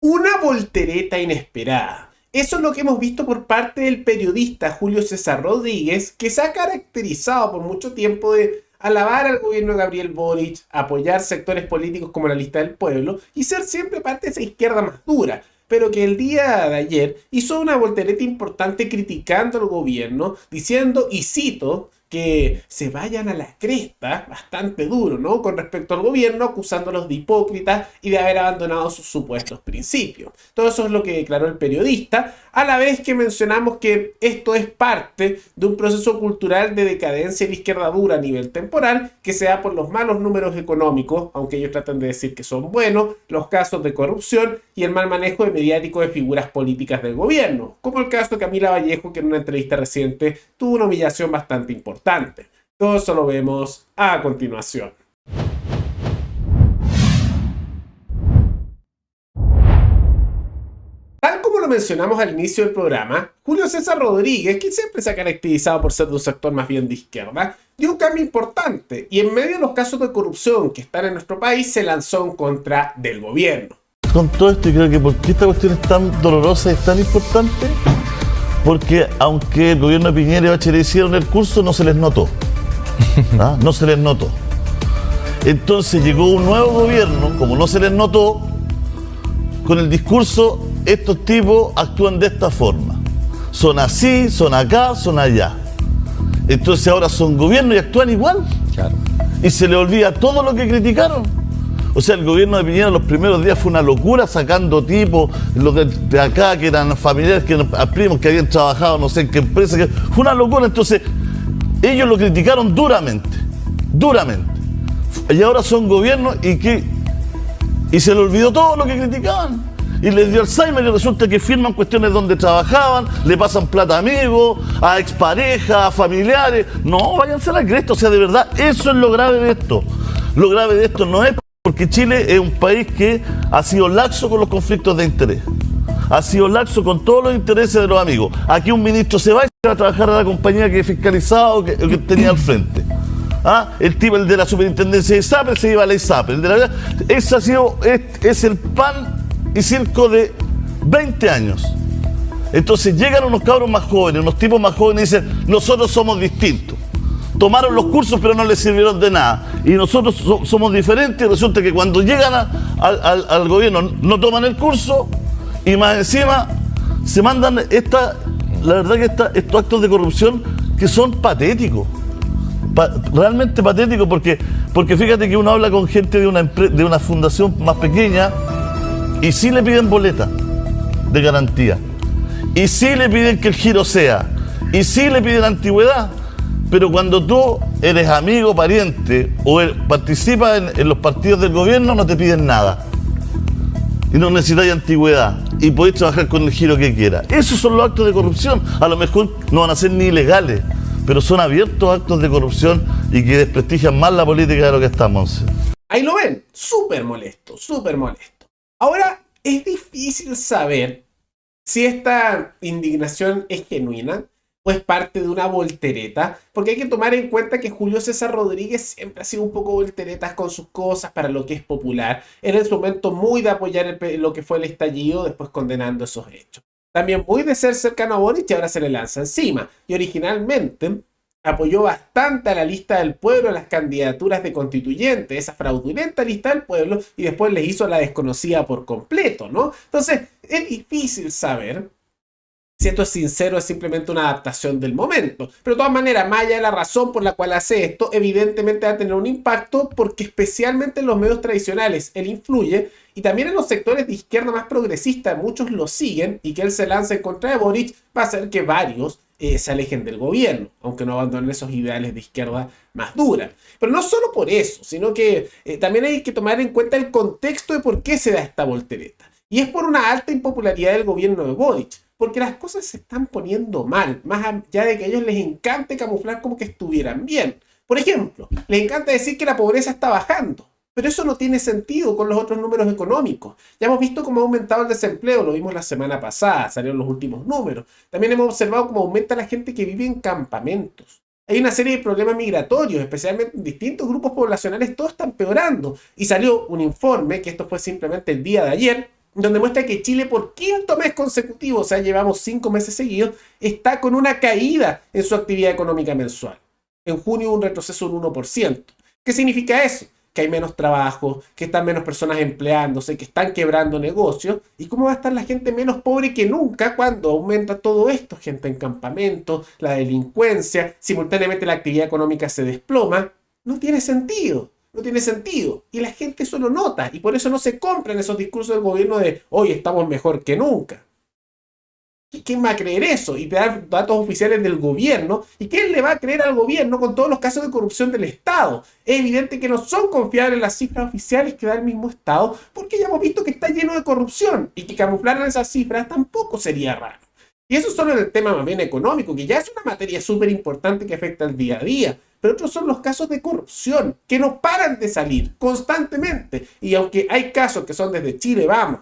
Una voltereta inesperada. Eso es lo que hemos visto por parte del periodista Julio César Rodríguez, que se ha caracterizado por mucho tiempo de alabar al gobierno de Gabriel Boric, apoyar sectores políticos como la Lista del Pueblo y ser siempre parte de esa izquierda más dura, pero que el día de ayer hizo una voltereta importante criticando al gobierno, diciendo, y cito, que se vayan a la cresta, bastante duro, ¿no? Con respecto al gobierno, acusándolos de hipócritas y de haber abandonado sus supuestos principios. Todo eso es lo que declaró el periodista, a la vez que mencionamos que esto es parte de un proceso cultural de decadencia de la izquierda dura a nivel temporal, que se da por los malos números económicos, aunque ellos tratan de decir que son buenos, los casos de corrupción y el mal manejo de mediático de figuras políticas del gobierno, como el caso de Camila Vallejo, que en una entrevista reciente tuvo una humillación bastante importante. Todo eso lo vemos a continuación. Tal como lo mencionamos al inicio del programa, Julio César Rodríguez, que siempre se ha caracterizado por ser de un sector más bien de izquierda, dio un cambio importante y en medio de los casos de corrupción que están en nuestro país se lanzó en contra del gobierno. Con todo esto, creo que ¿por qué esta cuestión es tan dolorosa y es tan importante? Porque aunque el gobierno de Piñera y Bachelet hicieron el curso, no se les notó. ¿Ah? No se les notó. Entonces llegó un nuevo gobierno, como no se les notó, con el discurso, estos tipos actúan de esta forma. Son así, son acá, son allá. Entonces ahora son gobierno y actúan igual. Claro. Y se les olvida todo lo que criticaron. O sea, el gobierno de Piñera los primeros días fue una locura, sacando tipos, los de acá que eran familiares, que primos que habían trabajado no sé en qué empresa. Fue una locura. Entonces, ellos lo criticaron duramente. Y ahora son gobierno y se les olvidó todo lo que criticaban. Y les dio Alzheimer y resulta que firman cuestiones donde trabajaban, le pasan plata a amigos, a exparejas, a familiares. No, váyanse a la cresta. O sea, de verdad, eso es lo grave de esto. Lo grave de esto no es porque Chile es un país que ha sido laxo con los conflictos de interés. Ha sido laxo con todos los intereses de los amigos. Aquí un ministro se va y se va a trabajar a la compañía que fiscalizaba o que tenía al frente. ¿Ah? El tipo, el de la superintendencia de ISAPRE, se iba a la ISAPRE. Ese ha sido, es el pan y circo de 20 años. Entonces llegan unos cabros más jóvenes, unos tipos más jóvenes y dicen, nosotros somos distintos. Tomaron los cursos pero no les sirvieron de nada. Y nosotros somos diferentes y resulta que cuando llegan al gobierno no toman el curso y más encima se mandan la verdad que estos actos de corrupción que son patéticos. Realmente patéticos porque fíjate que uno habla con gente de una fundación más pequeña y sí le piden boleta de garantía. Y sí le piden que el giro sea. Y sí le piden antigüedad. Pero cuando tú eres amigo, pariente o participas en los partidos del gobierno, no te piden nada. Y no necesitáis antigüedad. Y podéis trabajar con el giro que quieras. Esos son los actos de corrupción. A lo mejor no van a ser ni ilegales, pero son abiertos actos de corrupción y que desprestigian más la política de lo que estamos. Ahí lo ven, súper molesto, súper molesto. Ahora, es difícil saber si esta indignación es genuina o es parte de una voltereta, porque hay que tomar en cuenta que Julio César Rodríguez siempre ha sido un poco volteretas con sus cosas para lo que es popular. Era en su momento muy de apoyar lo que fue el estallido, después condenando esos hechos. También muy de ser cercano a Boric y ahora se le lanza encima. Y originalmente apoyó bastante a la Lista del Pueblo, a las candidaturas de constituyentes, esa fraudulenta Lista del Pueblo, y después les hizo la desconocida por completo, ¿no? Entonces, es difícil saber si esto es sincero, es simplemente una adaptación del momento. Pero de todas maneras, más allá de la razón por la cual hace esto, evidentemente va a tener un impacto porque especialmente en los medios tradicionales él influye y también en los sectores de izquierda más progresista, muchos lo siguen y que él se lance en contra de Boric va a hacer que varios se alejen del gobierno, aunque no abandonen esos ideales de izquierda más duras. Pero no solo por eso, sino que también hay que tomar en cuenta el contexto de por qué se da esta voltereta. Y es por una alta impopularidad del gobierno de Boric. Porque las cosas se están poniendo mal, más allá de que a ellos les encante camuflar como que estuvieran bien. Por ejemplo, les encanta decir que la pobreza está bajando, pero eso no tiene sentido con los otros números económicos. Ya hemos visto cómo ha aumentado el desempleo, lo vimos la semana pasada, salieron los últimos números. También hemos observado cómo aumenta la gente que vive en campamentos. Hay una serie de problemas migratorios, especialmente en distintos grupos poblacionales, todos están empeorando. Y salió un informe, que esto fue simplemente el día de ayer, donde muestra que Chile por quinto mes consecutivo, o sea, llevamos 5 meses seguidos, está con una caída en su actividad económica mensual. En junio un retroceso de un 1%. ¿Qué significa eso? Que hay menos trabajo, que están menos personas empleándose, que están quebrando negocios. ¿Y cómo va a estar la gente menos pobre que nunca cuando aumenta todo esto? Gente en campamentos, la delincuencia, simultáneamente la actividad económica se desploma. No tiene sentido. No tiene sentido. Y la gente eso lo nota. Y por eso no se compran esos discursos del gobierno de hoy estamos mejor que nunca. ¿Quién va a creer eso? Y te dan datos oficiales del gobierno. ¿Y quién le va a creer al gobierno con todos los casos de corrupción del Estado? Es evidente que no son confiables las cifras oficiales que da el mismo Estado, porque ya hemos visto que está lleno de corrupción. Y que camuflaran esas cifras tampoco sería raro. Y eso solo en el tema más bien económico, que ya es una materia súper importante que afecta al día a día. Pero otros son los casos de corrupción, que no paran de salir constantemente. Y aunque hay casos que son desde Chile, vamos,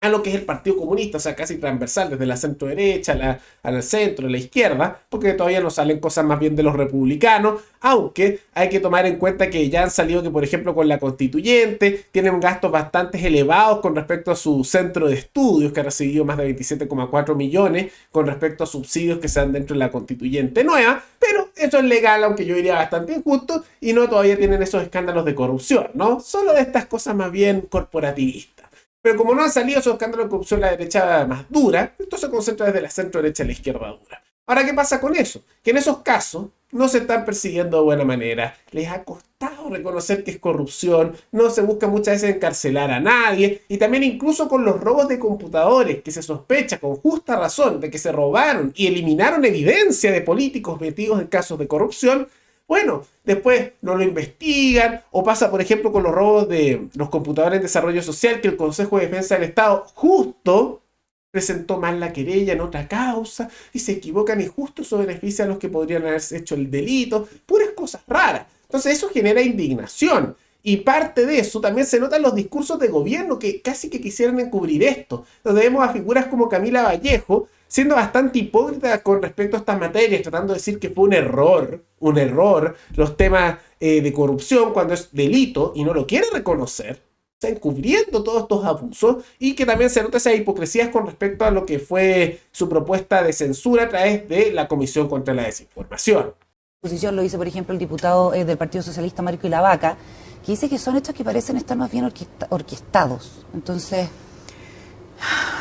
a lo que es el Partido Comunista, o sea, casi transversal, desde la centro derecha al centro, a la izquierda, porque todavía no salen cosas más bien de los republicanos, aunque hay que tomar en cuenta que ya han salido que, por ejemplo, con la constituyente, tienen gastos bastante elevados con respecto a su centro de estudios, que ha recibido más de 27,4 millones, con respecto a subsidios que se dan dentro de la constituyente nueva, pero eso es legal, aunque yo diría bastante injusto, y no todavía tienen esos escándalos de corrupción, ¿no? Solo de estas cosas más bien corporativistas. Pero como no han salido esos escándalos de corrupción en la derecha más dura, esto se concentra desde la centro derecha a la izquierda dura. Ahora, ¿qué pasa con eso? Que en esos casos no se están persiguiendo de buena manera. Les ha costado reconocer que es corrupción, no se busca muchas veces encarcelar a nadie, y también incluso con los robos de computadores, que se sospecha con justa razón de que se robaron y eliminaron evidencia de políticos metidos en casos de corrupción. Bueno, después no lo investigan, o pasa, por ejemplo, con los robos de los computadores en desarrollo social, que el Consejo de Defensa del Estado justo presentó mal la querella en otra causa, y se equivocan y justo eso beneficia a los que podrían haberse hecho el delito, puras cosas raras. Entonces eso genera indignación. Y parte de eso también se nota en los discursos de gobierno que casi que quisieran encubrir esto, donde vemos a figuras como Camila Vallejo siendo bastante hipócrita con respecto a estas materias, tratando de decir que fue un error, los temas de corrupción cuando es delito y no lo quiere reconocer, está encubriendo todos estos abusos, y que también se nota esas hipocresías con respecto a lo que fue su propuesta de censura a través de la Comisión contra la Desinformación. Posición lo dice, por ejemplo, el diputado del Partido Socialista, Marco Ilavaca, que dice que son hechos que parecen estar más bien orquestados. Entonces,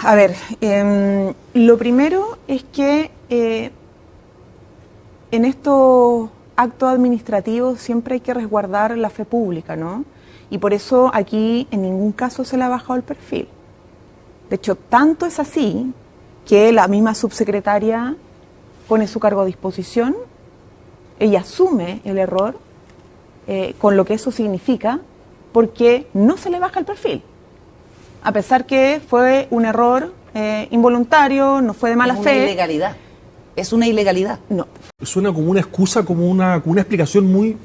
a ver, lo primero es que en estos actos administrativos siempre hay que resguardar la fe pública, ¿no? Y por eso aquí en ningún caso se le ha bajado el perfil. De hecho, tanto es así que la misma subsecretaria pone su cargo a disposición, ella asume el error con lo que eso significa, porque no se le baja el perfil. A pesar que fue un error involuntario, no fue de mala fe. Es una ilegalidad. Es una ilegalidad. No. Suena como una excusa, como una explicación muy,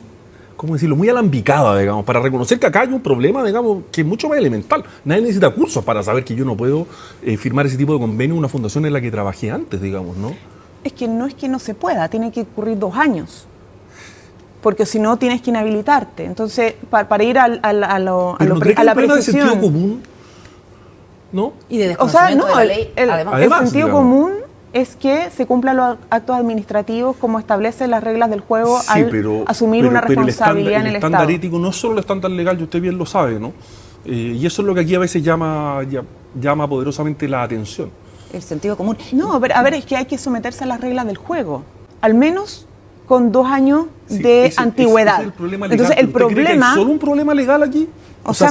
¿cómo decirlo?, muy alambicada, digamos, para reconocer que acá hay un problema, digamos, que es mucho más elemental. Nadie necesita cursos para saber que yo no puedo firmar ese tipo de convenio en una fundación en la que trabajé antes, digamos, ¿no? Es que no se pueda, tiene que ocurrir 2 años. Porque si no, tienes que inhabilitarte. Entonces, para ir a la precisión. De sentido común, ¿no? Y de desconocimiento de la ley, además, el sentido común es que se cumplan los actos administrativos como establecen las reglas del juego al asumir una responsabilidad en el Estado. El estándar ético no es solo el estándar legal, y usted bien lo sabe, ¿no? Y eso es lo que aquí a veces llama poderosamente la atención. El sentido común. No, pero a ver, es que hay que someterse a las reglas del juego. Al menos con 2 años de antigüedad. Ese es el problema legal. Entonces, el problema... ¿Cree que hay solo un problema legal aquí? O sea,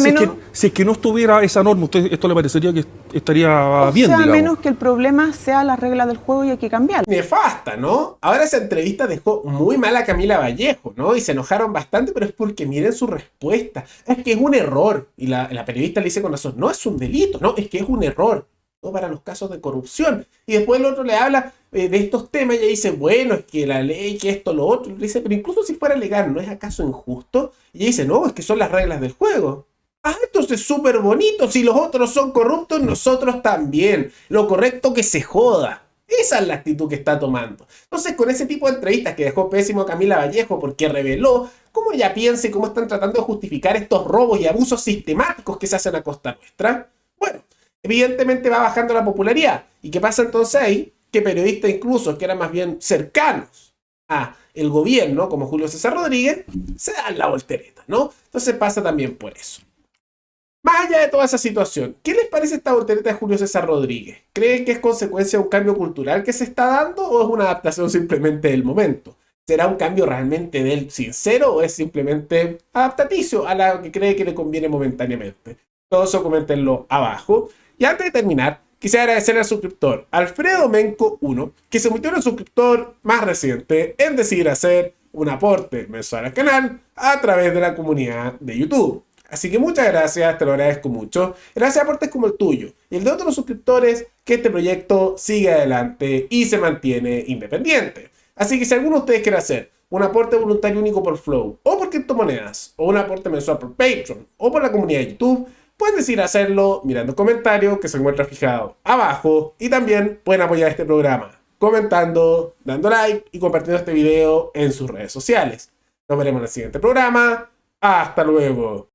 si es que no estuviera esa norma, ¿usted esto le parecería que estaría bien, digamos? O sea, menos que el problema sea la regla del juego y hay que cambiarla. Nefasta, ¿no? Ahora esa entrevista dejó muy mal a Camila Vallejo, ¿no? Y se enojaron bastante, pero es porque miren su respuesta. Es que es un error. Y la periodista le dice con razón, no es un delito, no, es que es un error. ¿No? Para los casos de corrupción. Y después el otro le habla de estos temas y ella dice, bueno, es que la ley, que esto, lo otro. Le dice, pero incluso si fuera legal, ¿no es acaso injusto? Y ella dice, no, es que son las reglas del juego. Ah, entonces es súper bonito. Si los otros son corruptos, nosotros también. Lo correcto que se joda. Esa es la actitud que está tomando. Entonces, con ese tipo de entrevistas que dejó pésimo a Camila Vallejo porque reveló cómo ella piensa y cómo están tratando de justificar estos robos y abusos sistemáticos que se hacen a costa nuestra. Bueno, evidentemente va bajando la popularidad. ¿Y qué pasa entonces ahí? Que periodistas incluso que eran más bien cercanos a el gobierno, como Julio César Rodríguez, se dan la voltereta, ¿no? Entonces pasa también por eso. Más allá de toda esa situación, ¿qué les parece esta voltereta de Julio César Rodríguez? ¿Creen que es consecuencia de un cambio cultural que se está dando o es una adaptación simplemente del momento? ¿Será un cambio realmente de él sincero o es simplemente adaptaticio a lo que cree que le conviene momentáneamente? Todo eso coméntenlo abajo. Y antes de terminar, quisiera agradecer al suscriptor Alfredo Menco 1, que se metió en el suscriptor más reciente en decidir hacer un aporte mensual al canal a través de la comunidad de YouTube. Así que muchas gracias, te lo agradezco mucho. Gracias a aportes como el tuyo y el de otros suscriptores, que este proyecto sigue adelante y se mantiene independiente. Así que si alguno de ustedes quiere hacer un aporte voluntario único por Flow, o por criptomonedas, o un aporte mensual por Patreon, o por la comunidad de YouTube, pueden decidir hacerlo mirando el comentario que se encuentra fijado abajo. Y también pueden apoyar este programa comentando, dando like y compartiendo este video en sus redes sociales. Nos veremos en el siguiente programa. Hasta luego.